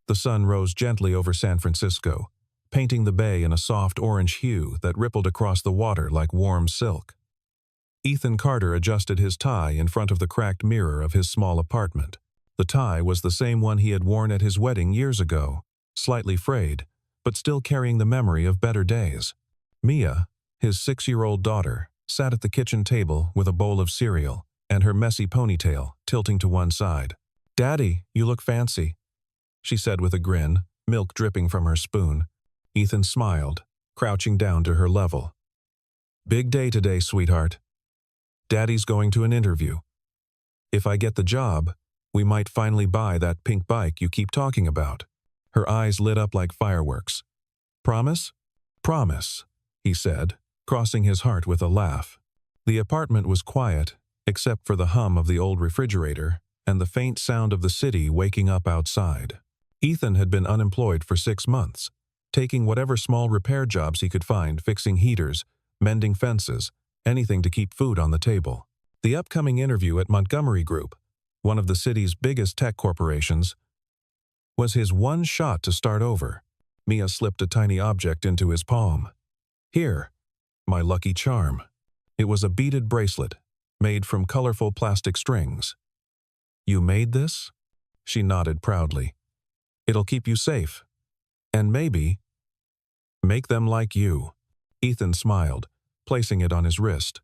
The sun rose gently over San Francisco, painting the bay in a soft orange hue that rippled across the water like warm silk. Ethan Carter adjusted his tie in front of the cracked mirror of his small apartment. The tie was the same one he had worn at his wedding years ago, slightly frayed, but still carrying the memory of better days. Mia, his 6-year-old daughter, sat at the kitchen table with a bowl of cereal and her messy ponytail tilting to one side. "Daddy, you look fancy," she said with a grin, milk dripping from her spoon. Ethan smiled, crouching down to her level. "Big day today, sweetheart. Daddy's going to an interview. If I get the job, we might finally buy that pink bike you keep talking about." Her eyes lit up like fireworks. "Promise?" "Promise," he said, crossing his heart with a laugh. The apartment was quiet, except for the hum of the old refrigerator and the faint sound of the city waking up outside. Ethan had been unemployed for 6 months, taking whatever small repair jobs he could find, fixing heaters, mending fences, anything to keep food on the table. The upcoming interview at Montgomery Group, one of the city's biggest tech corporations, was his one shot to start over. Mia slipped a tiny object into his palm. "Here, my lucky charm." It was a beaded bracelet, made from colorful plastic strings. "You made this?" She nodded proudly. "It'll keep you safe. And maybe make them like you." Ethan smiled, placing it on his wrist.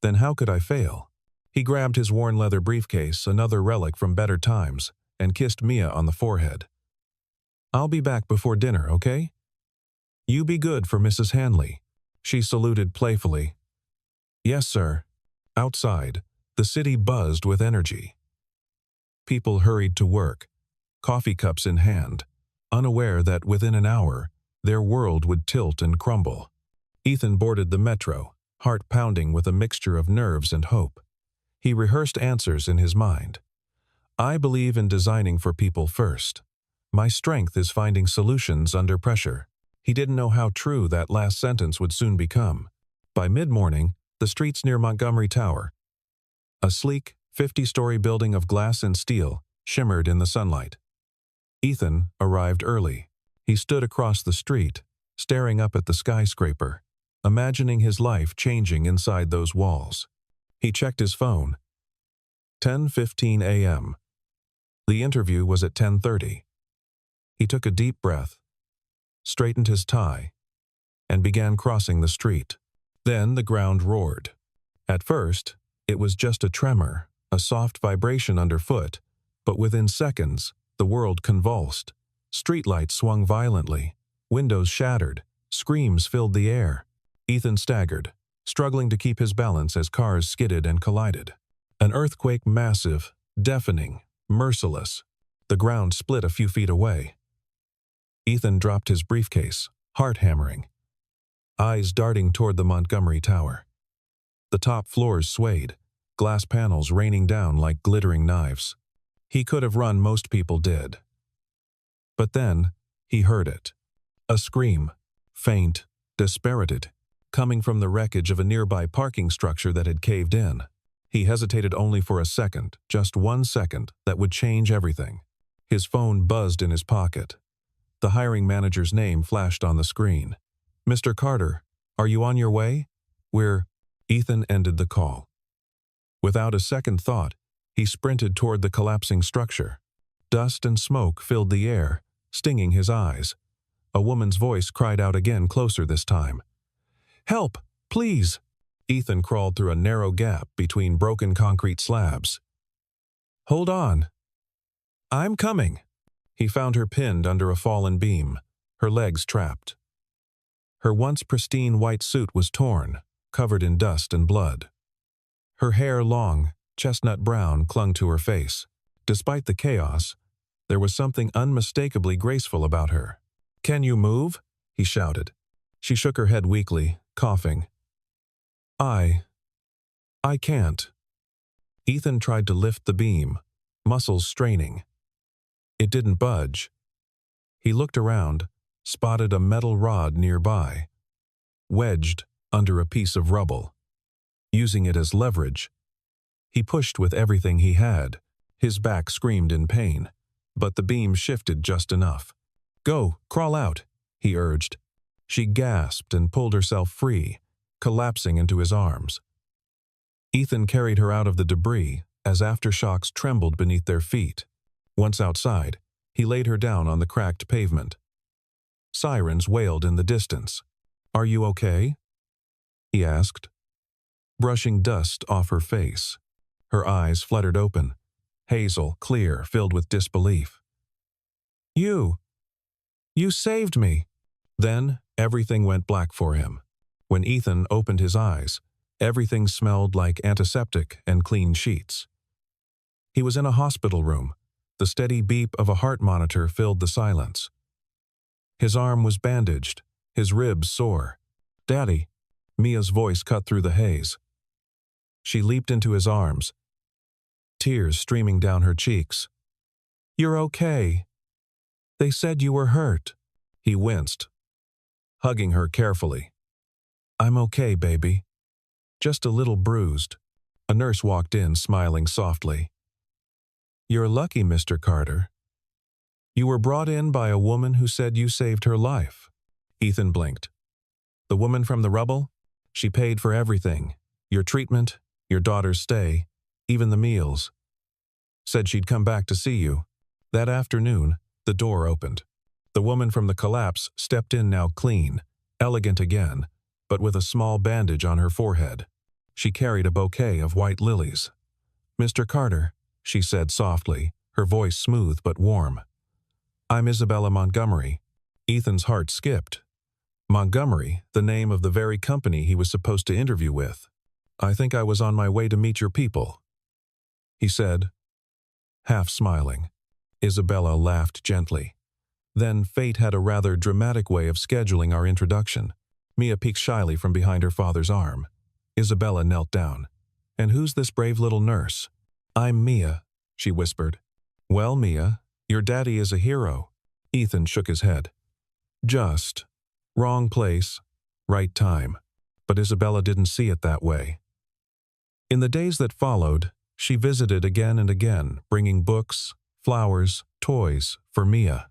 "Then how could I fail?" He grabbed his worn leather briefcase, another relic from better times, and kissed Mia on the forehead. "I'll be back before dinner, okay? You be good for Mrs. Hanley." She saluted playfully. "Yes, sir." Outside, the city buzzed with energy. People hurried to work, coffee cups in hand, unaware that within an hour, their world would tilt and crumble. Ethan boarded the metro, heart pounding with a mixture of nerves and hope. He rehearsed answers in his mind. "I believe in designing for people first. My strength is finding solutions under pressure." He didn't know how true that last sentence would soon become. By mid-morning, the streets near Montgomery Tower, a sleek, 50-story building of glass and steel, shimmered in the sunlight. Ethan arrived early. He stood across the street, staring up at the skyscraper, imagining his life changing inside those walls. He checked his phone. 10:15 a.m. The interview was at 10:30. He took a deep breath, straightened his tie, and began crossing the street. Then the ground roared. At first, it was just a tremor, a soft vibration underfoot, but within seconds, the world convulsed. Streetlights swung violently, windows shattered, screams filled the air. Ethan staggered, struggling to keep his balance as cars skidded and collided. An earthquake, massive, deafening, merciless. The ground split a few feet away. Ethan dropped his briefcase, heart hammering, eyes darting toward the Montgomery Tower. The top floors swayed, glass panels raining down like glittering knives. He could have run, most people did. But then, he heard it. A scream, faint, dispirited, coming from the wreckage of a nearby parking structure that had caved in. He hesitated only for a second, just 1 second, that would change everything. His phone buzzed in his pocket. The hiring manager's name flashed on the screen. "Mr. Carter, are you on your way? Ethan ended the call. Without a second thought, he sprinted toward the collapsing structure. Dust and smoke filled the air, stinging his eyes. A woman's voice cried out again, closer this time. "Help, please!" Ethan crawled through a narrow gap between broken concrete slabs. "Hold on. I'm coming." He found her pinned under a fallen beam, her legs trapped. Her once pristine white suit was torn, covered in dust and blood. Her hair, long, chestnut brown, clung to her face. Despite the chaos, there was something unmistakably graceful about her. "Can you move?" he shouted. She shook her head weakly, coughing. I can't." Ethan tried to lift the beam, muscles straining. It didn't budge. He looked around, spotted a metal rod nearby, wedged under a piece of rubble. Using it as leverage, he pushed with everything he had. His back screamed in pain, but the beam shifted just enough. "Go, crawl out," he urged. She gasped and pulled herself free, collapsing into his arms. Ethan carried her out of the debris as aftershocks trembled beneath their feet. Once outside, he laid her down on the cracked pavement. Sirens wailed in the distance. "Are you okay?" he asked, brushing dust off her face. Her eyes fluttered open, hazel, clear, filled with disbelief. You saved me." Then everything went black for him. When Ethan opened his eyes, everything smelled like antiseptic and clean sheets. He was in a hospital room. The steady beep of a heart monitor filled the silence. His arm was bandaged, his ribs sore. "Daddy," Mia's voice cut through the haze. She leaped into his arms, tears streaming down her cheeks. "You're okay. They said you were hurt." He winced, hugging her carefully. "I'm okay, baby. Just a little bruised." A nurse walked in, smiling softly. "You're lucky, Mr. Carter. You were brought in by a woman who said you saved her life." Ethan blinked. "The woman from the rubble? She paid for everything. Your treatment, your daughter's stay, even the meals. Said she'd come back to see you." That afternoon, the door opened. The woman from the collapse stepped in, now clean, elegant again, but with a small bandage on her forehead. She carried a bouquet of white lilies. "Mr. Carter," she said softly, her voice smooth but warm. "I'm Isabella Montgomery." Ethan's heart skipped. Montgomery, the name of the very company he was supposed to interview with. "I think I was on my way to meet your people," he said, half smiling. Isabella laughed gently. Then fate had a rather dramatic way of scheduling our introduction. Mia peeked shyly from behind her father's arm. Isabella knelt down. "And who's this brave little nurse?" "I'm Mia," she whispered. "Well, Mia, your daddy is a hero." Ethan shook his head. "Just. Wrong place, right time." But Isabella didn't see it that way. In the days that followed, she visited again and again, bringing books, flowers, toys for Mia.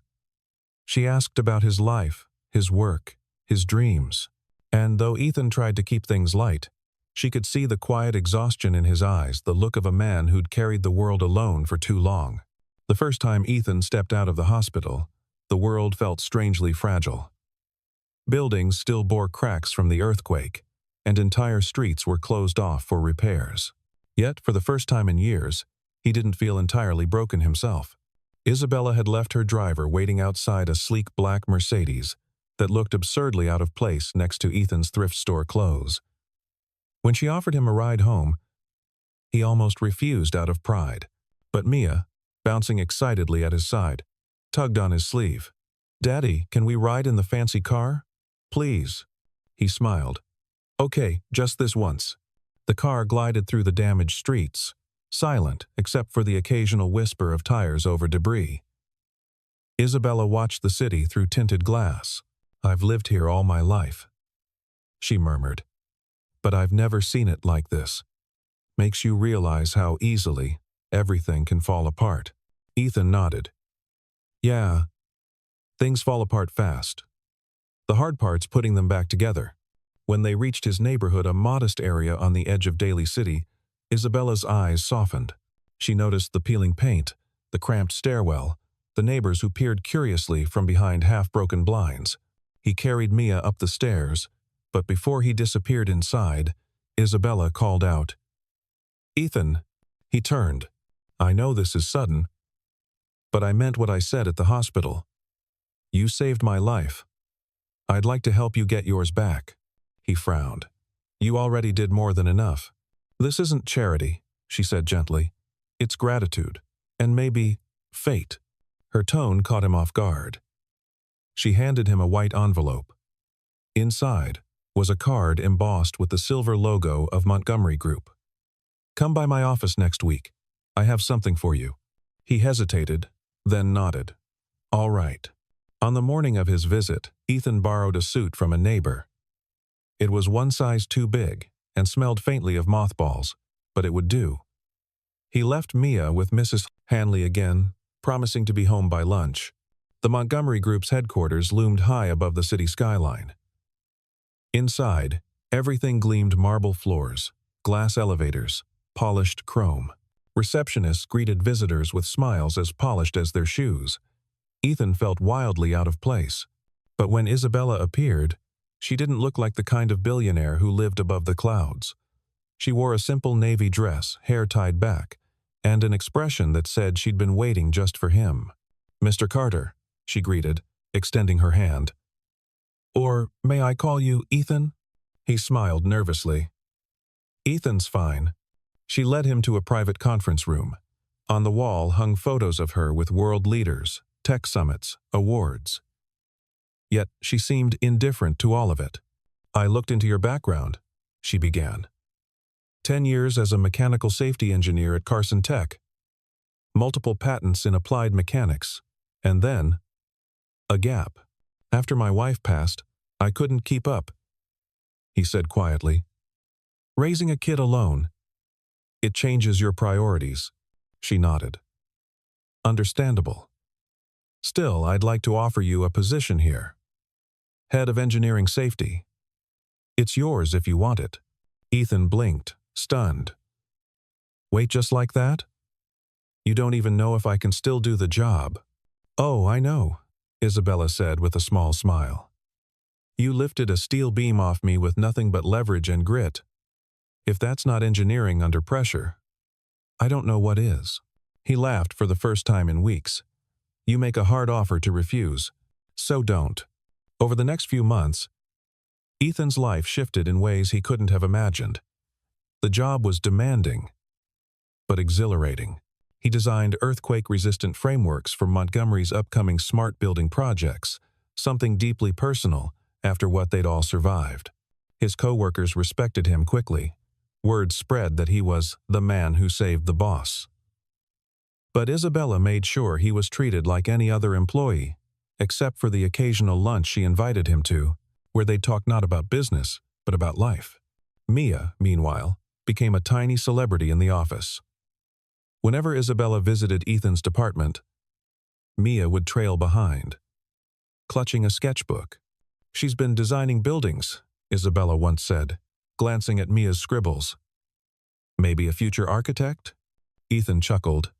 She asked about his life, his work, his dreams. And though Ethan tried to keep things light, she could see the quiet exhaustion in his eyes, the look of a man who'd carried the world alone for too long. The first time Ethan stepped out of the hospital, the world felt strangely fragile. Buildings still bore cracks from the earthquake, and entire streets were closed off for repairs. Yet, for the first time in years, he didn't feel entirely broken himself. Isabella had left her driver waiting outside a sleek black Mercedes that looked absurdly out of place next to Ethan's thrift store clothes. When she offered him a ride home, he almost refused out of pride. But Mia, bouncing excitedly at his side, tugged on his sleeve. "Daddy, can we ride in the fancy car?" "Please." He smiled. "Okay, just this once." The car glided through the damaged streets, silent except for the occasional whisper of tires over debris. Isabella watched the city through tinted glass. "I've lived here all my life," she murmured. "But I've never seen it like this. Makes you realize how easily everything can fall apart." Ethan nodded. "Yeah, things fall apart fast. The hard part's putting them back together." When they reached his neighborhood, a modest area on the edge of Daly City, Isabella's eyes softened. She noticed the peeling paint, the cramped stairwell, the neighbors who peered curiously from behind half-broken blinds. He carried Mia up the stairs, but before he disappeared inside, Isabella called out, "Ethan." He turned. "I know this is sudden, but I meant what I said at the hospital. You saved my life. I'd like to help you get yours back." He frowned. "You already did more than enough." "This isn't charity," she said gently. "It's gratitude, and maybe fate." Her tone caught him off guard. She handed him a white envelope. Inside was a card embossed with the silver logo of Montgomery Group. "Come by my office next week. I have something for you." He hesitated, then nodded. "All right." On the morning of his visit, Ethan borrowed a suit from a neighbor. It was one size too big and smelled faintly of mothballs, but it would do. He left Mia with Mrs. Hanley again, promising to be home by lunch. The Montgomery Group's headquarters loomed high above the city skyline. Inside, everything gleamed: marble floors, glass elevators, polished chrome. Receptionists greeted visitors with smiles as polished as their shoes. Ethan felt wildly out of place. But when Isabella appeared, she didn't look like the kind of billionaire who lived above the clouds. She wore a simple navy dress, hair tied back, and an expression that said she'd been waiting just for him. "Mr. Carter," she greeted, extending her hand. "Or may I call you Ethan?" He smiled nervously. "Ethan's fine." She led him to a private conference room. On the wall hung photos of her with world leaders, tech summits, awards. Yet she seemed indifferent to all of it. "I looked into your background," she began. 10 years as a mechanical safety engineer at Carson Tech. Multiple patents in applied mechanics. And then, a gap. "After my wife passed, I couldn't keep up," he said quietly. "Raising a kid alone. It changes your priorities." She nodded. "Understandable. Still, I'd like to offer you a position here. Head of Engineering Safety. It's yours if you want it." Ethan blinked, stunned. "Wait, just like that? You don't even know if I can still do the job." "Oh, I know," Isabella said with a small smile. "You lifted a steel beam off me with nothing but leverage and grit. If that's not engineering under pressure, I don't know what is." He laughed for the first time in weeks. "You make a hard offer to refuse. So don't." Over the next few months, Ethan's life shifted in ways he couldn't have imagined. The job was demanding, but exhilarating. He designed earthquake-resistant frameworks for Montgomery's upcoming smart building projects, something deeply personal after what they'd all survived. His co-workers respected him quickly. Word spread that he was the man who saved the boss. But Isabella made sure he was treated like any other employee, except for the occasional lunch she invited him to, where they'd talk not about business, but about life. Mia, meanwhile, became a tiny celebrity in the office. Whenever Isabella visited Ethan's department, Mia would trail behind, clutching a sketchbook. "She's been designing buildings," Isabella once said, glancing at Mia's scribbles. "Maybe a future architect?" Ethan chuckled.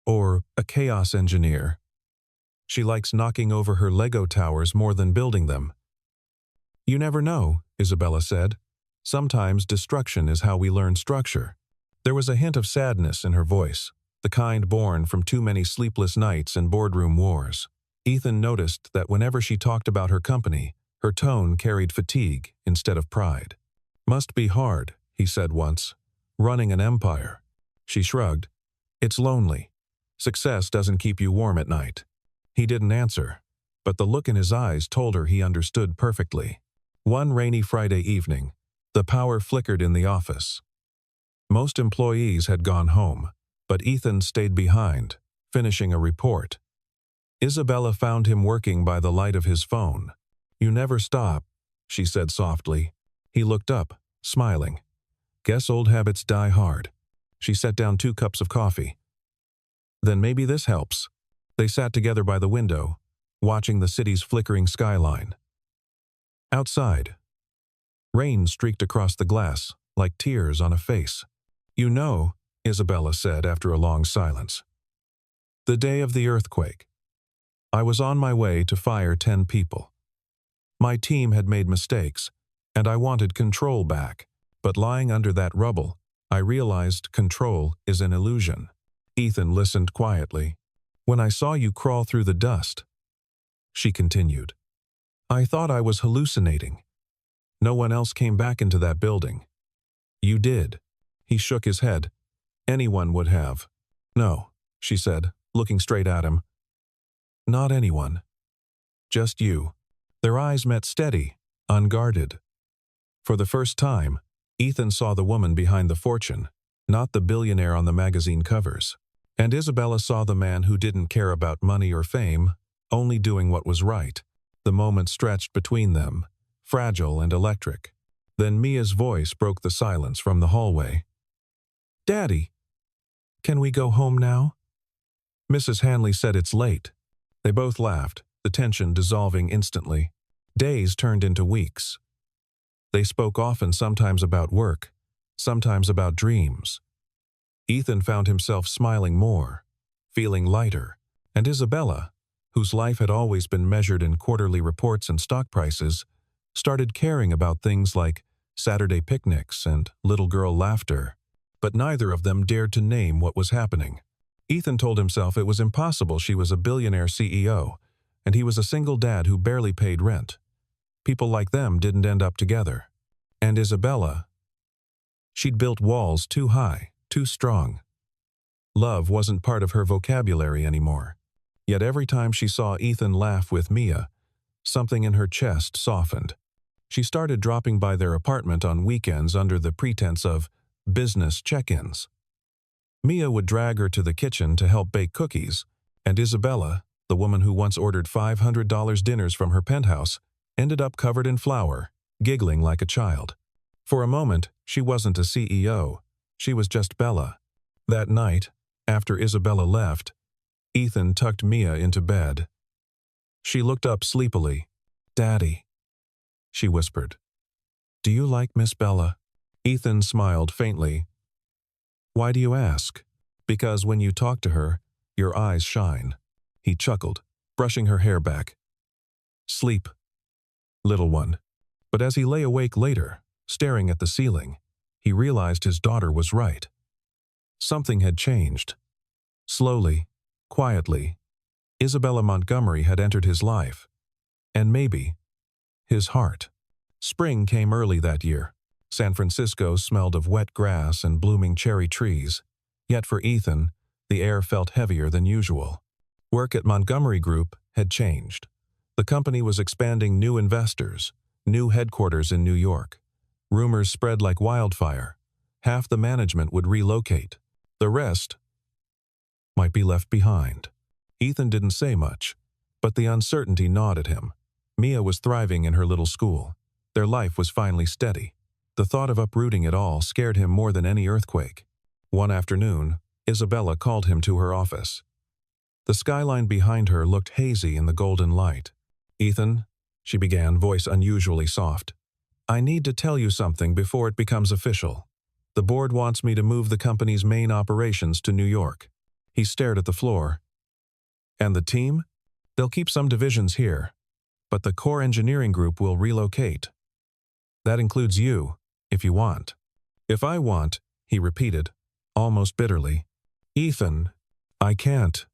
"Or a chaos engineer. She likes knocking over her Lego towers more than building them." "You never know," Isabella said. "Sometimes destruction is how we learn structure." There was a hint of sadness in her voice, the kind born from too many sleepless nights and boardroom wars. Ethan noticed that whenever she talked about her company, her tone carried fatigue instead of pride. "Must be hard," he said once, "running an empire." She shrugged. "It's lonely. Success doesn't keep you warm at night." He didn't answer, but the look in his eyes told her he understood perfectly. One rainy Friday evening, the power flickered in the office. Most employees had gone home, but Ethan stayed behind, finishing a report. Isabella found him working by the light of his phone. "You never stop," she said softly. He looked up, smiling. "Guess old habits die hard." She set down 2 cups of coffee. "Then maybe this helps." They sat together by the window, watching the city's flickering skyline. Outside, rain streaked across the glass like tears on a face. "You know," Isabella said after a long silence, "the day of the earthquake, I was on my way to fire 10 people. My team had made mistakes, and I wanted control back. But lying under that rubble, I realized control is an illusion." Ethan listened quietly. "When I saw you crawl through the dust," she continued, "I thought I was hallucinating. No one else came back into that building. You did." He shook his head. "Anyone would have." "No," she said, looking straight at him. "Not anyone. Just you." Their eyes met steady, unguarded. For the first time, Ethan saw the woman behind the fortune, not the billionaire on the magazine covers. And Isabella saw the man who didn't care about money or fame, only doing what was right. The moment stretched between them, fragile and electric. Then Mia's voice broke the silence from the hallway. "Daddy, can we go home now?" Mrs. Hanley said it's late. They both laughed, the tension dissolving instantly. Days turned into weeks. They spoke often, sometimes about work, sometimes about dreams. Ethan found himself smiling more, feeling lighter, and Isabella, whose life had always been measured in quarterly reports and stock prices, started caring about things like Saturday picnics and little girl laughter. But neither of them dared to name what was happening. Ethan told himself it was impossible. She was a billionaire CEO, and he was a single dad who barely paid rent. People like them didn't end up together. And Isabella, she'd built walls too high, too strong. Love wasn't part of her vocabulary anymore. Yet every time she saw Ethan laugh with Mia, something in her chest softened. She started dropping by their apartment on weekends under the pretense of business check-ins. Mia would drag her to the kitchen to help bake cookies, and Isabella, the woman who once ordered $500 dinners from her penthouse, ended up covered in flour, giggling like a child. For a moment, she wasn't a CEO. She was just Bella. That night, after Isabella left, Ethan tucked Mia into bed. She looked up sleepily. "Daddy," she whispered. "Do you like Miss Bella?" Ethan smiled faintly. "Why do you ask?" "Because when you talk to her, your eyes shine." He chuckled, brushing her hair back. "Sleep, little one." But as he lay awake later, staring at the ceiling, he realized his daughter was right. Something had changed. Slowly, quietly, Isabella Montgomery had entered his life. And maybe his heart. Spring came early that year. San Francisco smelled of wet grass and blooming cherry trees. Yet for Ethan, the air felt heavier than usual. Work at Montgomery Group had changed. The company was expanding, new investors, new headquarters in New York. Rumors spread like wildfire. Half the management would relocate. The rest might be left behind. Ethan didn't say much, but the uncertainty gnawed at him. Mia was thriving in her little school. Their life was finally steady. The thought of uprooting it all scared him more than any earthquake. One afternoon, Isabella called him to her office. The skyline behind her looked hazy in the golden light. "Ethan," she began, voice unusually soft, "I need to tell you something before it becomes official. The board wants me to move the company's main operations to New York." He stared at the floor. "And the team? They'll keep some divisions here, but the core engineering group will relocate. That includes you, if you want." "If I want," he repeated, almost bitterly. "Ethan, I can't,"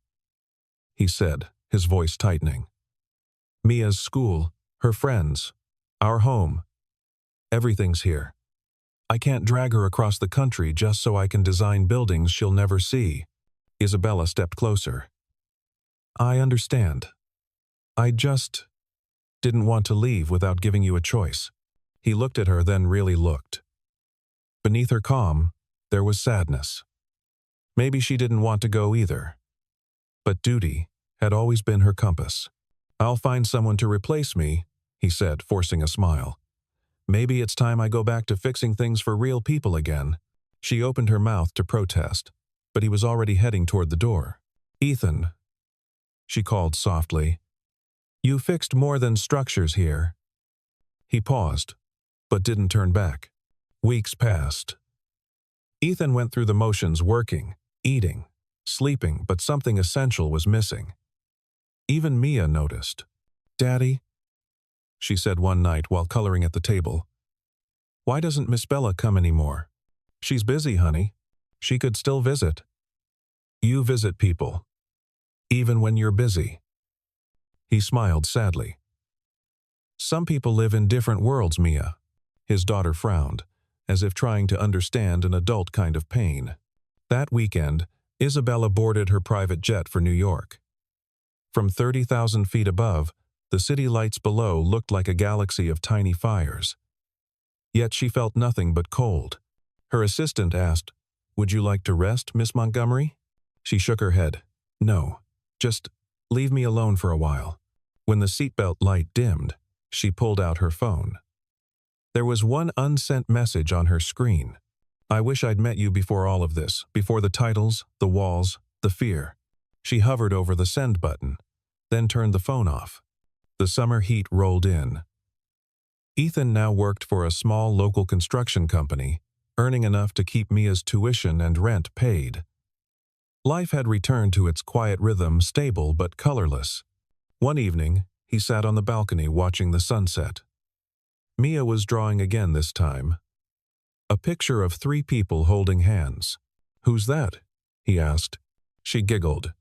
he said, his voice tightening. "Mia's school, her friends, our home. Everything's here. I can't drag her across the country just so I can design buildings she'll never see." Isabella stepped closer. "I understand. I just didn't want to leave without giving you a choice." He looked at her, then really looked. Beneath her calm, there was sadness. Maybe she didn't want to go either. But duty had always been her compass. "I'll find someone to replace me," he said, forcing a smile. "Maybe it's time I go back to fixing things for real people again." She opened her mouth to protest, but he was already heading toward the door. "Ethan," she called softly, "you fixed more than structures here." He paused, but didn't turn back. Weeks passed. Ethan went through the motions, working, eating, sleeping, but something essential was missing. Even Mia noticed. "Daddy," she said one night while coloring at the table, "why doesn't Miss Bella come anymore?" "She's busy, honey. She could still visit." "You visit people, even when you're busy." He smiled sadly. "Some people live in different worlds, Mia." His daughter frowned, as if trying to understand an adult kind of pain. That weekend, Isabella boarded her private jet for New York. From 30,000 feet above, the city lights below looked like a galaxy of tiny fires. Yet she felt nothing but cold. Her assistant asked, "Would you like to rest, Miss Montgomery?" She shook her head. "No, just leave me alone for a while." When the seatbelt light dimmed, she pulled out her phone. There was one unsent message on her screen. "I wish I'd met you before all of this, before the titles, the walls, the fear." She hovered over the send button, then turned the phone off. The summer heat rolled in. Ethan now worked for a small local construction company, earning enough to keep Mia's tuition and rent paid. Life had returned to its quiet rhythm, stable but colorless. One evening, he sat on the balcony watching the sunset. Mia was drawing again this time. A picture of 3 people holding hands. "Who's that?" he asked. She giggled.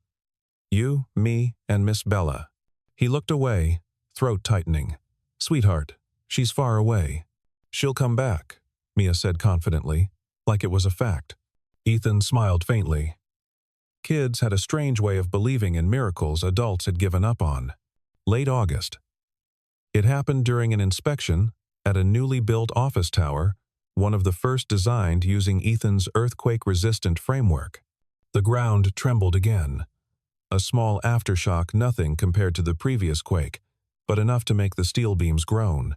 "You, me, and Miss Bella." He looked away, throat tightening. "Sweetheart, she's far away. She'll come back," Mia said confidently, like it was a fact. Ethan smiled faintly. Kids had a strange way of believing in miracles adults had given up on. Late August. It happened during an inspection at a newly built office tower, one of the first designed using Ethan's earthquake-resistant framework. The ground trembled again. A small aftershock, nothing compared to the previous quake, but enough to make the steel beams groan.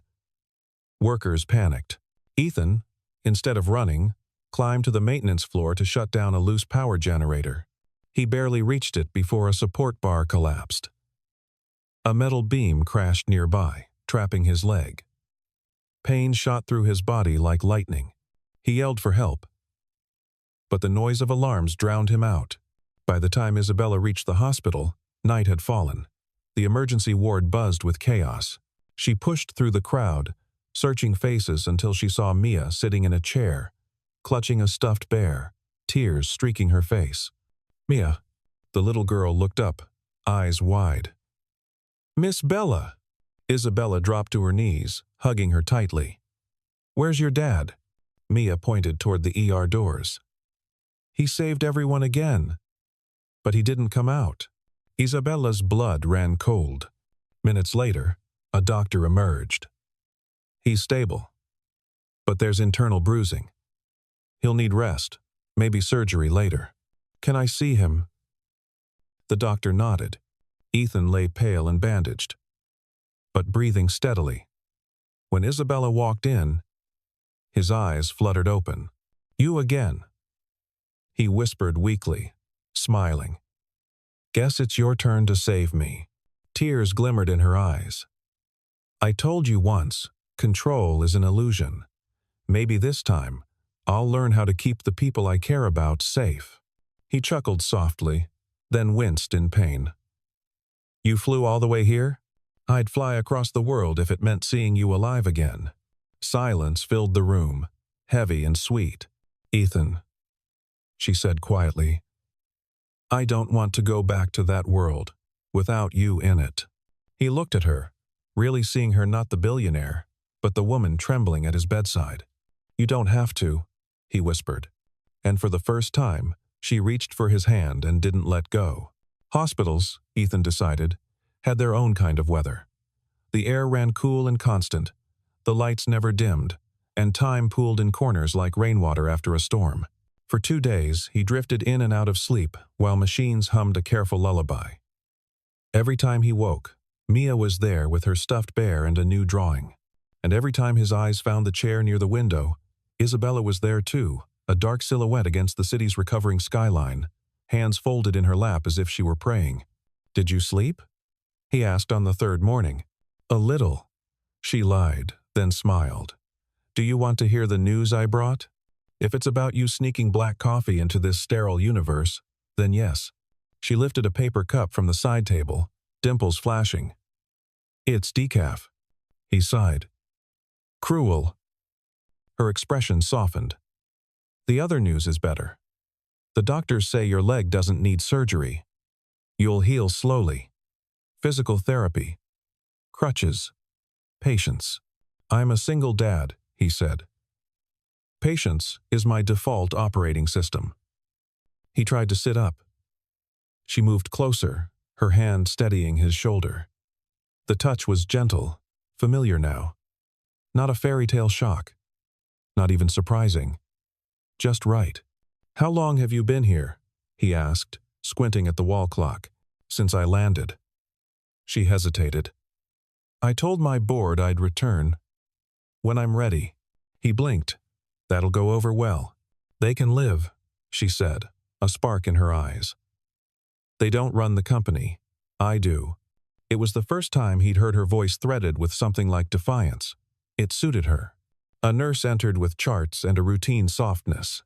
Workers panicked. Ethan, instead of running, climbed to the maintenance floor to shut down a loose power generator. He barely reached it before a support bar collapsed. A metal beam crashed nearby, trapping his leg. Pain shot through his body like lightning. He yelled for help. But the noise of alarms drowned him out. By the time Isabella reached the hospital, night had fallen. The emergency ward buzzed with chaos. She pushed through the crowd, searching faces until she saw Mia sitting in a chair, clutching a stuffed bear, tears streaking her face. "Mia." The little girl looked up, eyes wide. "Miss Bella." Isabella dropped to her knees, hugging her tightly. "Where's your dad?" Mia pointed toward the ER doors. "He saved everyone again. But he didn't come out." Isabella's blood ran cold. Minutes later, a doctor emerged. "He's stable. But there's internal bruising. He'll need rest, maybe surgery later. Can I see him?" The doctor nodded. Ethan lay pale and bandaged, but breathing steadily. When Isabella walked in, his eyes fluttered open. "You again?" He whispered weakly, smiling. "Guess it's your turn to save me." Tears glimmered in her eyes. "I told you once, control is an illusion. Maybe this time, I'll learn how to keep the people I care about safe." He chuckled softly, then winced in pain. "You flew all the way here? I'd fly across the world if it meant seeing you alive again." Silence filled the room, heavy and sweet. "Ethan," she said quietly, "I don't want to go back to that world, without you in it." He looked at her, really seeing her not the billionaire, but the woman trembling at his bedside. "You don't have to," he whispered. And for the first time, she reached for his hand and didn't let go. Hospitals, Ethan decided, had their own kind of weather. The air ran cool and constant, the lights never dimmed, and time pooled in corners like rainwater after a storm. For 2 days, he drifted in and out of sleep while machines hummed a careful lullaby. Every time he woke, Mia was there with her stuffed bear and a new drawing. And every time his eyes found the chair near the window, Isabella was there too, a dark silhouette against the city's recovering skyline, hands folded in her lap as if she were praying. "Did you sleep?" he asked on the 3rd morning. "A little," she lied, then smiled. "Do you want to hear the news I brought? If it's about you sneaking black coffee into this sterile universe, then yes." She lifted a paper cup from the side table, dimples flashing. "It's decaf." He sighed. "Cruel." Her expression softened. "The other news is better. The doctors say your leg doesn't need surgery. You'll heal slowly. Physical therapy. Crutches. Patience." "I'm a single dad," he said. "Patience is my default operating system." He tried to sit up. She moved closer, her hand steadying his shoulder. The touch was gentle, familiar now. Not a fairy tale shock. Not even surprising. Just right. "How long have you been here?" he asked, squinting at the wall clock. "Since I landed." She hesitated. "I told my board I'd return. When I'm ready." He blinked. "That'll go over well. They can live," she said, a spark in her eyes. They don't run the company. I do. It was the first time he'd heard her voice threaded with something like defiance. It suited her. A nurse entered with charts and a routine softness.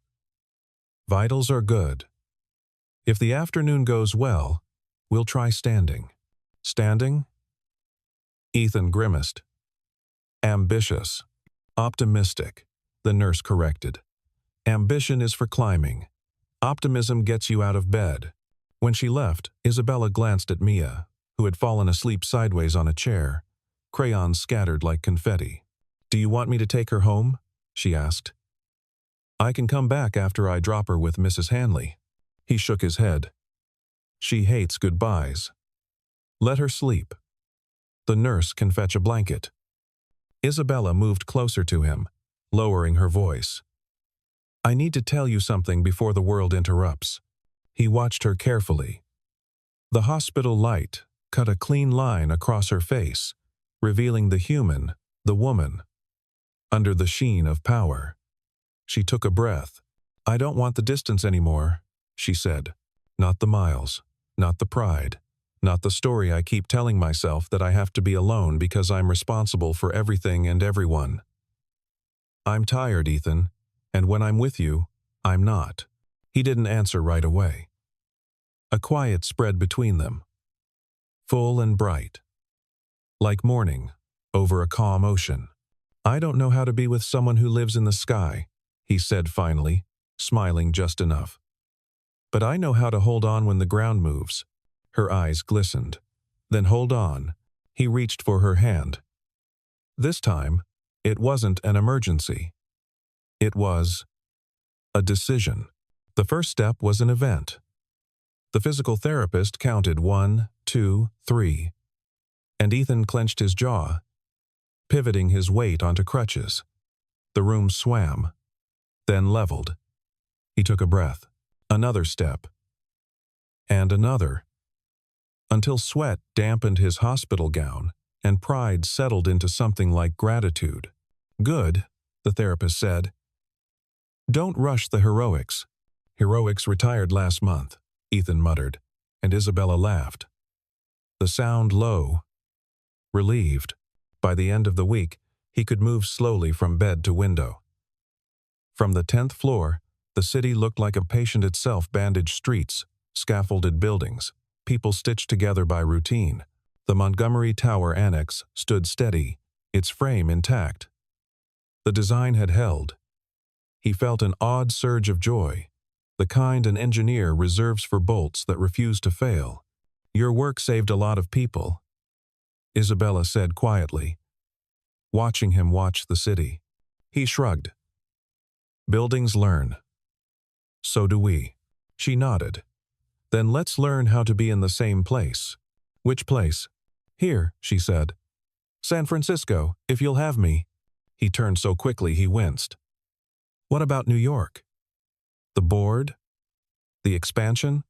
Vitals are good. If the afternoon goes well, we'll try standing. Standing? Ethan grimaced. Ambitious. Optimistic, the nurse corrected. Ambition is for climbing. Optimism gets you out of bed. When she left, Isabella glanced at Mia, who had fallen asleep sideways on a chair, crayons scattered like confetti. "Do you want me to take her home?" she asked. "I can come back after I drop her with Mrs. Hanley." He shook his head. "She hates goodbyes. Let her sleep. The nurse can fetch a blanket." Isabella moved closer to him, lowering her voice. "I need to tell you something before the world interrupts." He watched her carefully. The hospital light cut a clean line across her face, revealing the human, the woman, under the sheen of power. She took a breath. "I don't want the distance anymore," she said. "Not the miles, not the pride, not the story I keep telling myself that I have to be alone because I'm responsible for everything and everyone. I'm tired, Ethan, and when I'm with you, I'm not." He didn't answer right away. A quiet spread between them, full and bright, like morning over a calm ocean. "I don't know how to be with someone who lives in the sky," he said finally, smiling just enough. "But I know how to hold on when the ground moves." Her eyes glistened. "Then hold on." He reached for her hand. This time, it wasn't an emergency. It was a decision. The first step was an event. The physical therapist counted 1, 2, 3, and Ethan clenched his jaw, pivoting his weight onto crutches. The room swam, then leveled. He took a breath. Another step. And another. Until sweat dampened his hospital gown and pride settled into something like gratitude. "Good," the therapist said. "Don't rush the heroics." "Heroics retired last month," Ethan muttered, and Isabella laughed. The sound low, relieved. By the end of the week, he could move slowly from bed to window. From the 10th floor, the city looked like a patient itself: bandaged streets, scaffolded buildings, people stitched together by routine. The Montgomery Tower Annex stood steady, its frame intact. The design had held. He felt an odd surge of joy, the kind an engineer reserves for bolts that refuse to fail. "Your work saved a lot of people," Isabella said quietly, watching him watch the city. He shrugged. "Buildings learn. So do we." She nodded. "Then let's learn how to be in the same place." "Which place?" "Here," she said. "San Francisco, if you'll have me." He turned so quickly he winced. "What about New York?" "The board? The expansion?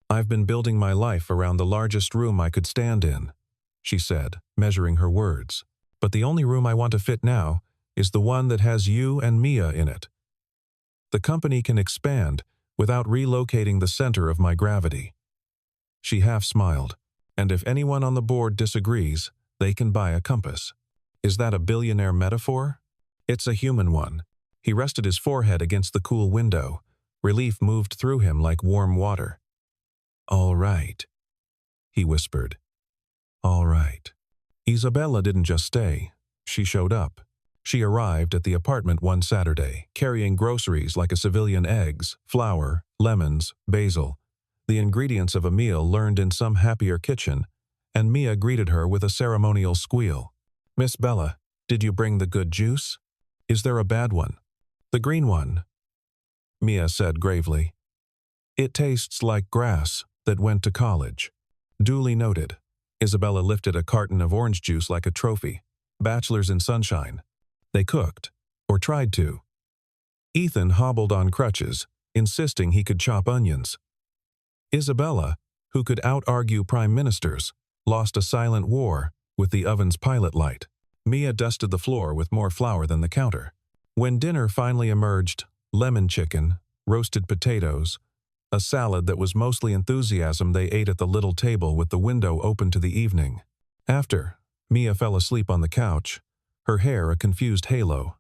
I've been building my life around the largest room I could stand in," she said, measuring her words. "But the only room I want to fit now is the one that has you and Mia in it. The company can expand without relocating the center of my gravity." She half smiled. "And if anyone on the board disagrees, they can buy a compass." "Is that a billionaire metaphor?" "It's a human one." He rested his forehead against the cool window. Relief moved through him like warm water. "All right," he whispered. "All right." Isabella didn't just stay. She showed up. She arrived at the apartment one Saturday, carrying groceries like a civilian: eggs, flour, lemons, basil, the ingredients of a meal learned in some happier kitchen, and Mia greeted her with a ceremonial squeal. "Miss Bella, did you bring the good juice? Is there a bad one?" "The green one," Mia said gravely. "It tastes like grass that went to college." "Duly noted." Isabella lifted a carton of orange juice like a trophy. "Bachelors in sunshine." They cooked, or tried to. Ethan hobbled on crutches, insisting he could chop onions. Isabella, who could out-argue prime ministers, lost a silent war with the oven's pilot light. Mia dusted the floor with more flour than the counter. When dinner finally emerged, lemon chicken, roasted potatoes, a salad that was mostly enthusiasm they ate at the little table with the window open to the evening. After, Mia fell asleep on the couch, her hair a confused halo.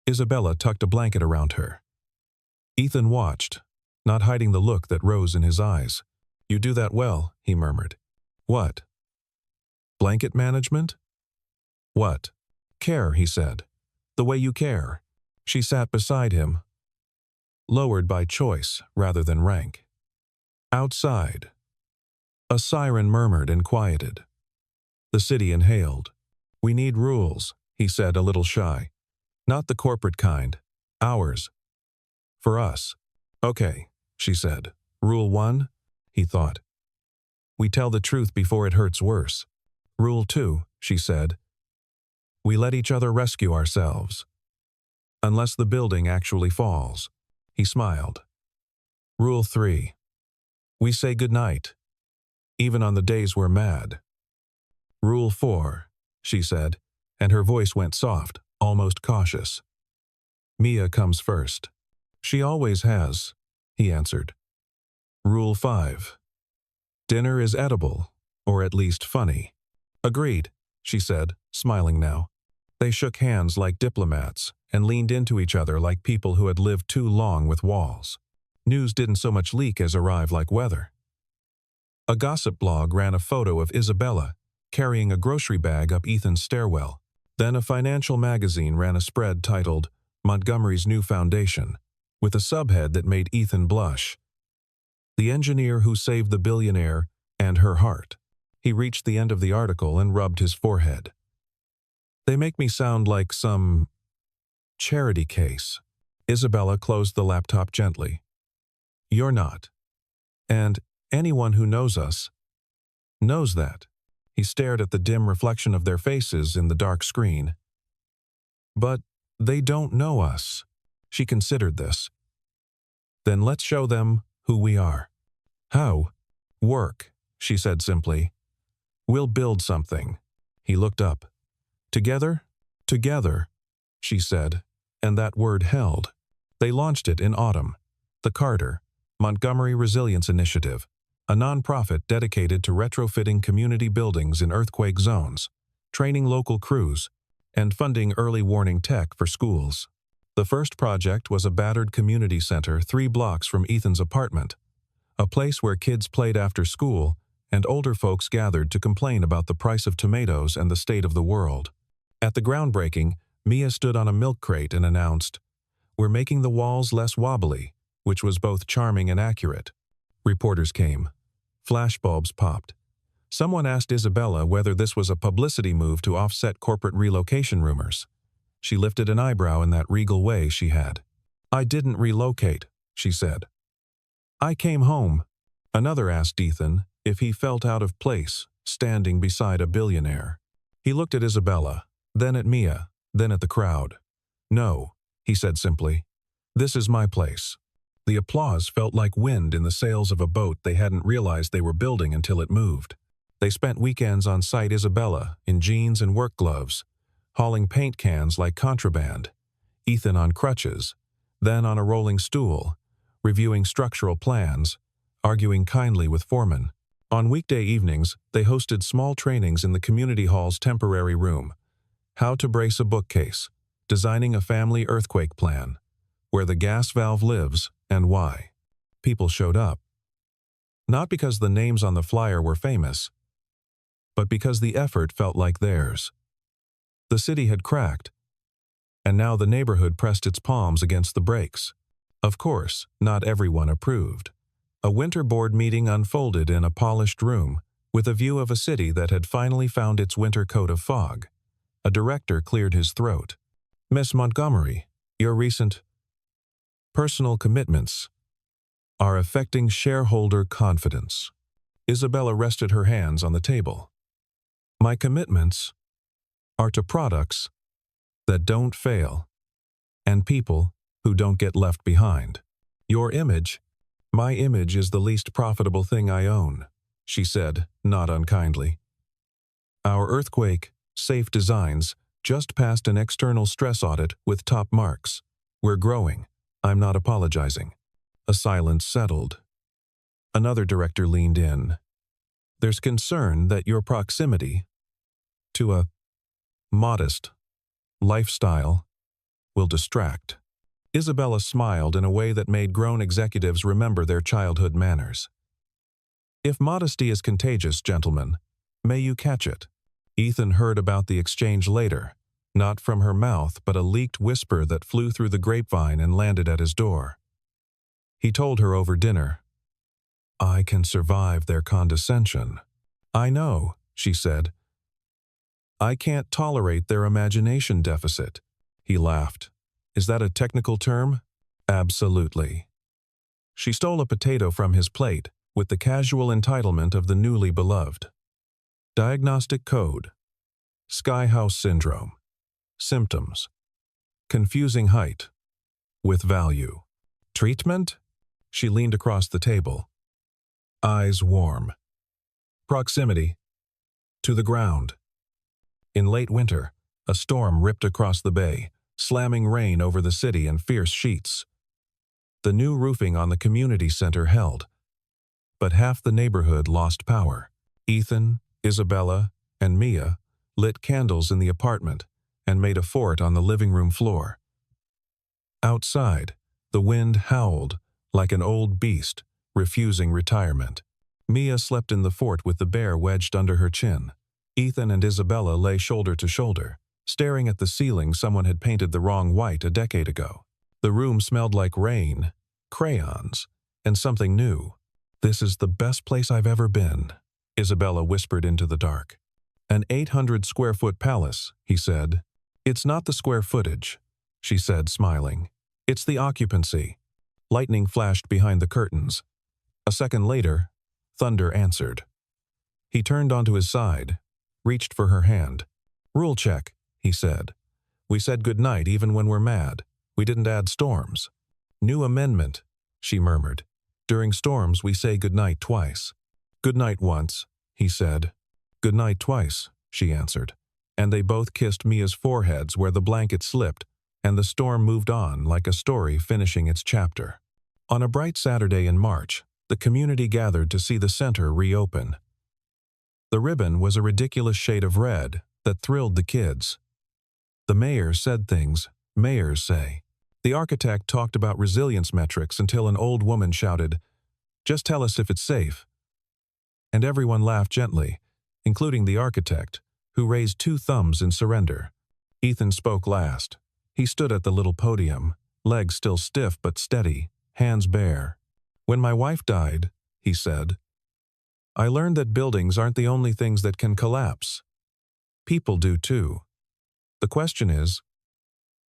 Isabella tucked a blanket around her. Ethan watched, not hiding the look that rose in his eyes. "You do that well," he murmured. "What? Blanket management?" "What?" "Care," he said. "The way you care." She sat beside him, lowered by choice rather than rank. Outside, a siren murmured and quieted. The city inhaled. "We need rules," he said, a little shy. "Not the corporate kind. Ours. For us." "Okay," she said. "Rule 1?" he thought. "We tell the truth before it hurts worse." "Rule 2," she said. "We let each other rescue ourselves. Unless the building actually falls." He smiled. "Rule 3. We say goodnight, even on the days we're mad." "Rule 4, she said, and her voice went soft, almost cautious. "Mia comes first." "She always has," he answered. "Rule 5. Dinner is edible, or at least funny." "Agreed," she said, smiling now. They shook hands like diplomats and leaned into each other like people who had lived too long with walls. News didn't so much leak as arrive like weather. A gossip blog ran a photo of Isabella carrying a grocery bag up Ethan's stairwell. Then a financial magazine ran a spread titled "Montgomery's New Foundation," with a subhead that made Ethan blush. "The engineer who saved the billionaire and her heart." He reached the end of the article and rubbed his forehead. "They make me sound like some charity case." Isabella closed the laptop gently. "You're not. And anyone who knows us knows that." He stared at the dim reflection of their faces in the dark screen. "But they don't know us." She considered this. "Then let's show them who we are." "How?" "Work," she said simply. "We'll build something." He looked up. "Together?" "Together," she said, and that word held. They launched it in autumn. The Carter, Montgomery Resilience Initiative, a nonprofit dedicated to retrofitting community buildings in earthquake zones, training local crews, and funding early warning tech for schools. The first project was a battered community center 3 blocks from Ethan's apartment, a place where kids played after school and older folks gathered to complain about the price of tomatoes and the state of the world. At the groundbreaking, Mia stood on a milk crate and announced, "We're making the walls less wobbly," which was both charming and accurate. Reporters came. Flashbulbs popped. Someone asked Isabella whether this was a publicity move to offset corporate relocation rumors. She lifted an eyebrow in that regal way she had. "I didn't relocate," she said. "I came home." Another asked Ethan if he felt out of place, standing beside a billionaire. He looked at Isabella, then at Mia, then at the crowd. "No," he said simply. "This is my place." The applause felt like wind in the sails of a boat they hadn't realized they were building until it moved. They spent weekends on site. Isabella, in jeans and work gloves, hauling paint cans like contraband. Ethan on crutches, then on a rolling stool, reviewing structural plans, arguing kindly with foremen. On weekday evenings, they hosted small trainings in the community hall's temporary room. How to brace a bookcase, designing a family earthquake plan, where the gas valve lives, and why. People showed up. Not because the names on the flyer were famous, but because the effort felt like theirs. The city had cracked, and now the neighborhood pressed its palms against the brakes. Of course, not everyone approved. A winter board meeting unfolded in a polished room, with a view of a city that had finally found its winter coat of fog. A director cleared his throat. "Miss Montgomery, your recent personal commitments are affecting shareholder confidence." Isabella rested her hands on the table. "My commitments are to products that don't fail, and people who don't get left behind. Your image, my image is the least profitable thing I own," she said, not unkindly. "Our earthquake-safe designs just passed an external stress audit with top marks. We're growing. I'm not apologizing." A silence settled. Another director leaned in. There's concern that your proximity to a modest lifestyle will distract. Isabella smiled in a way that made grown executives remember their childhood manners. If modesty is contagious, gentlemen, may you catch it. Ethan heard about the exchange later, not from her mouth but a leaked whisper that flew through the grapevine and landed at his door. He told her over dinner, "I can survive their condescension." "I know," she said. "I can't tolerate their imagination deficit." He laughed. "Is that a technical term?" "Absolutely." She stole a potato from his plate with the casual entitlement of the newly beloved. Diagnostic code. Sky House Syndrome. Symptoms. Confusing height. With value. Treatment? She leaned across the table. Eyes warm. Proximity. To the ground. In late winter, a storm ripped across the bay, slamming rain over the city in fierce sheets. The new roofing on the community center held, but half the neighborhood lost power. Ethan, Isabella, and Mia lit candles in the apartment and made a fort on the living room floor. Outside, the wind howled like an old beast, refusing retirement. Mia slept in the fort with the bear wedged under her chin. Ethan and Isabella lay shoulder to shoulder, staring at the ceiling someone had painted the wrong white a decade ago. The room smelled like rain, crayons, and something new. "This is the best place I've ever been," Isabella whispered into the dark. "An 800-square-foot palace," he said. "It's not the square footage," she said, smiling. "It's the occupancy." Lightning flashed behind the curtains. A second later, thunder answered. He turned onto his side, reached for her hand. "Rule check," he said. "We said goodnight even when we're mad. We didn't add storms." "New amendment," she murmured. "During storms we say goodnight twice." "Goodnight once," he said. "Goodnight twice," she answered. And they both kissed Mia's foreheads where the blanket slipped, and the storm moved on like a story finishing its chapter. On a bright Saturday in March, the community gathered to see the center reopen. The ribbon was a ridiculous shade of red that thrilled the kids. The mayor said things mayors say. The architect talked about resilience metrics until an old woman shouted, "Just tell us if it's safe." And everyone laughed gently, including the architect, who raised 2 thumbs in surrender. Ethan spoke last. He stood at the little podium, legs still stiff but steady, hands bare. "When my wife died," he said, "I learned that buildings aren't the only things that can collapse. People do too. The question is,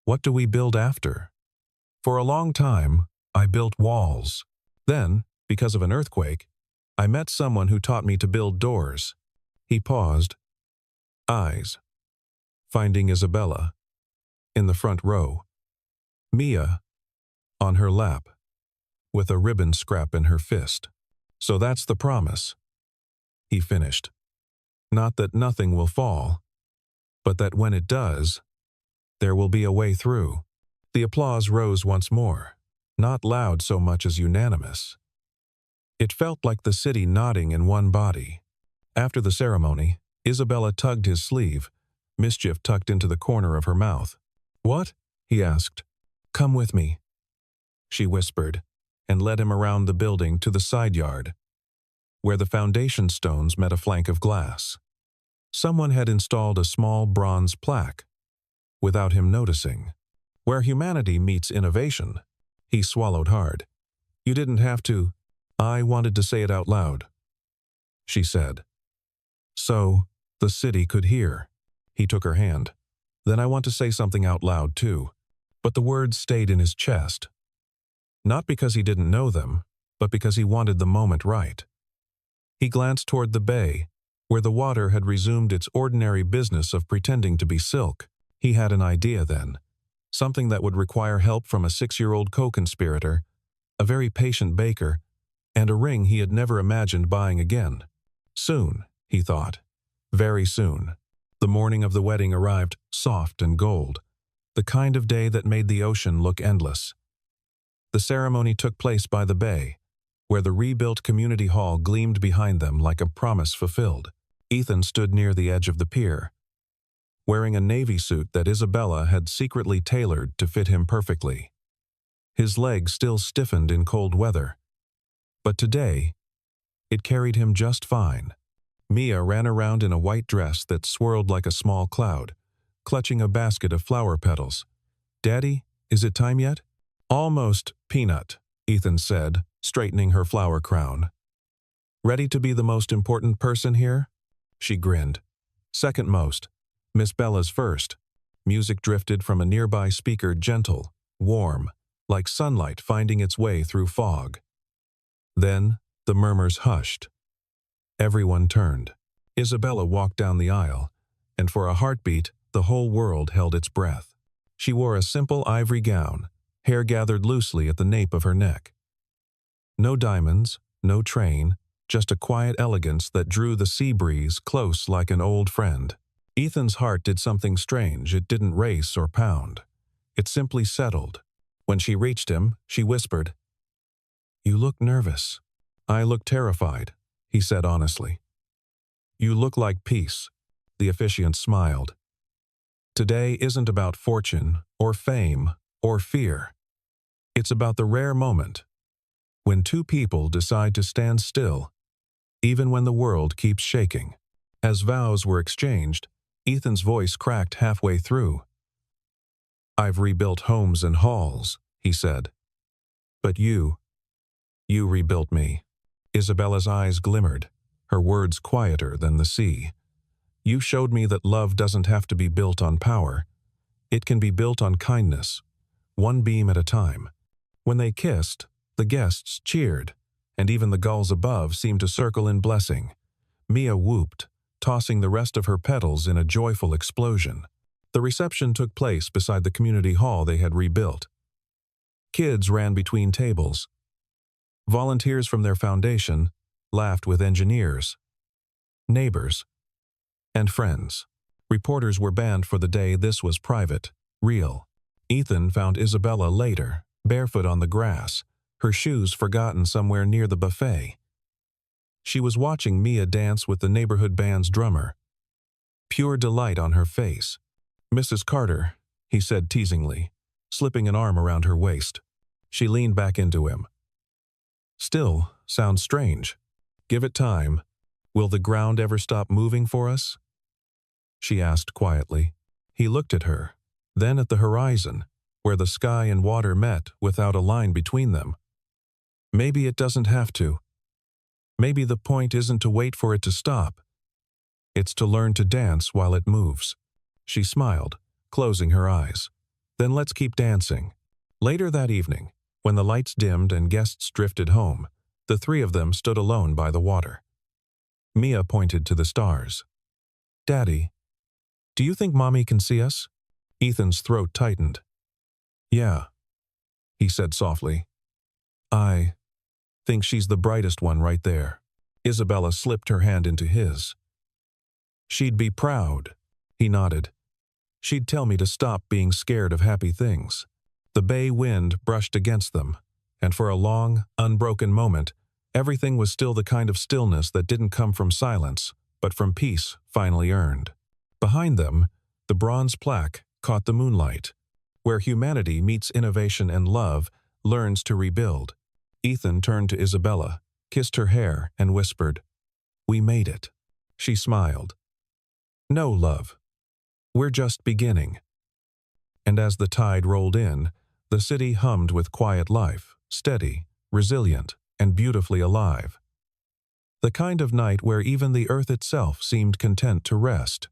what do we build after? For a long time, I built walls. Then, because of an earthquake, I met someone who taught me to build doors." He paused. Eyes. Finding Isabella. In the front row. Mia. On her lap. With a ribbon scrap in her fist. "So that's the promise," he finished. "Not that nothing will fall, but that when it does, there will be a way through." The applause rose once more, not loud so much as unanimous. It felt like the city nodding in one body. After the ceremony, Isabella tugged his sleeve, mischief tucked into the corner of her mouth. "What?" he asked. "Come with me," she whispered, and led him around the building to the side yard, where the foundation stones met a flank of glass. Someone had installed a small bronze plaque, without him noticing. "Where humanity meets innovation." He swallowed hard. "You didn't have to." "I wanted to say it out loud," she said. "So, the city could hear." He took her hand. "Then I want to say something out loud too." But the words stayed in his chest. Not because he didn't know them, but because he wanted the moment right. He glanced toward the bay, where the water had resumed its ordinary business of pretending to be silk. He had an idea then. Something that would require help from a 6-year-old co-conspirator, a very patient baker, and a ring he had never imagined buying again. Soon, he thought. Very soon. The morning of the wedding arrived, soft and gold, the kind of day that made the ocean look endless. The ceremony took place by the bay, where the rebuilt community hall gleamed behind them like a promise fulfilled. Ethan stood near the edge of the pier, wearing a navy suit that Isabella had secretly tailored to fit him perfectly. His legs still stiffened in cold weather, but today, it carried him just fine. Mia ran around in a white dress that swirled like a small cloud, clutching a basket of flower petals. "Daddy, is it time yet?" "Almost, Peanut," Ethan said, straightening her flower crown. "Ready to be the most important person here?" She grinned. "Second most. Miss Bella's first." Music drifted from a nearby speaker, gentle, warm, like sunlight finding its way through fog. Then, the murmurs hushed. Everyone turned. Isabella walked down the aisle, and for a heartbeat, the whole world held its breath. She wore a simple ivory gown, hair gathered loosely at the nape of her neck. No diamonds, no train, just a quiet elegance that drew the sea breeze close like an old friend. Ethan's heart did something strange. It didn't race or pound. It simply settled. When she reached him, she whispered, "You look nervous." "I look terrified," he said honestly. "You look like peace." The officiant smiled. "Today isn't about fortune or fame or fear. It's about the rare moment when two people decide to stand still, even when the world keeps shaking." As vows were exchanged, Ethan's voice cracked halfway through. "I've rebuilt homes and halls," he said. "But you rebuilt me." Isabella's eyes glimmered, her words quieter than the sea. "You showed me that love doesn't have to be built on power. It can be built on kindness, one beam at a time." When they kissed, the guests cheered, and even the gulls above seemed to circle in blessing. Mia whooped, tossing the rest of her petals in a joyful explosion. The reception took place beside the community hall they had rebuilt. Kids ran between tables. Volunteers from their foundation laughed with engineers, neighbors, and friends. Reporters were banned for the day. This was private, real. Ethan found Isabella later, barefoot on the grass, her shoes forgotten somewhere near the buffet. She was watching Mia dance with the neighborhood band's drummer, pure delight on her face. "Mrs. Carter," he said teasingly, slipping an arm around her waist. She leaned back into him. "Still sounds strange. Give it time. Will the ground ever stop moving for us?" she asked quietly. He looked at her, then at the horizon, where the sky and water met without a line between them. "Maybe it doesn't have to. Maybe the point isn't to wait for it to stop. It's to learn to dance while it moves." She smiled, closing her eyes. "Then let's keep dancing." Later that evening, when the lights dimmed and guests drifted home, the three of them stood alone by the water. Mia pointed to the stars. "Daddy, do you think Mommy can see us?" Ethan's throat tightened. "Yeah," he said softly. "I think she's the brightest one right there." Isabella slipped her hand into his. "She'd be proud," he nodded. "She'd tell me to stop being scared of happy things." The bay wind brushed against them, and for a long, unbroken moment, everything was still the kind of stillness that didn't come from silence, but from peace finally earned. Behind them, the bronze plaque caught the moonlight. "Where humanity meets innovation and love learns to rebuild." Ethan turned to Isabella, kissed her hair, and whispered, "We made it." She smiled. "No, love. We're just beginning." And as the tide rolled in, the city hummed with quiet life, steady, resilient, and beautifully alive. The kind of night where even the earth itself seemed content to rest.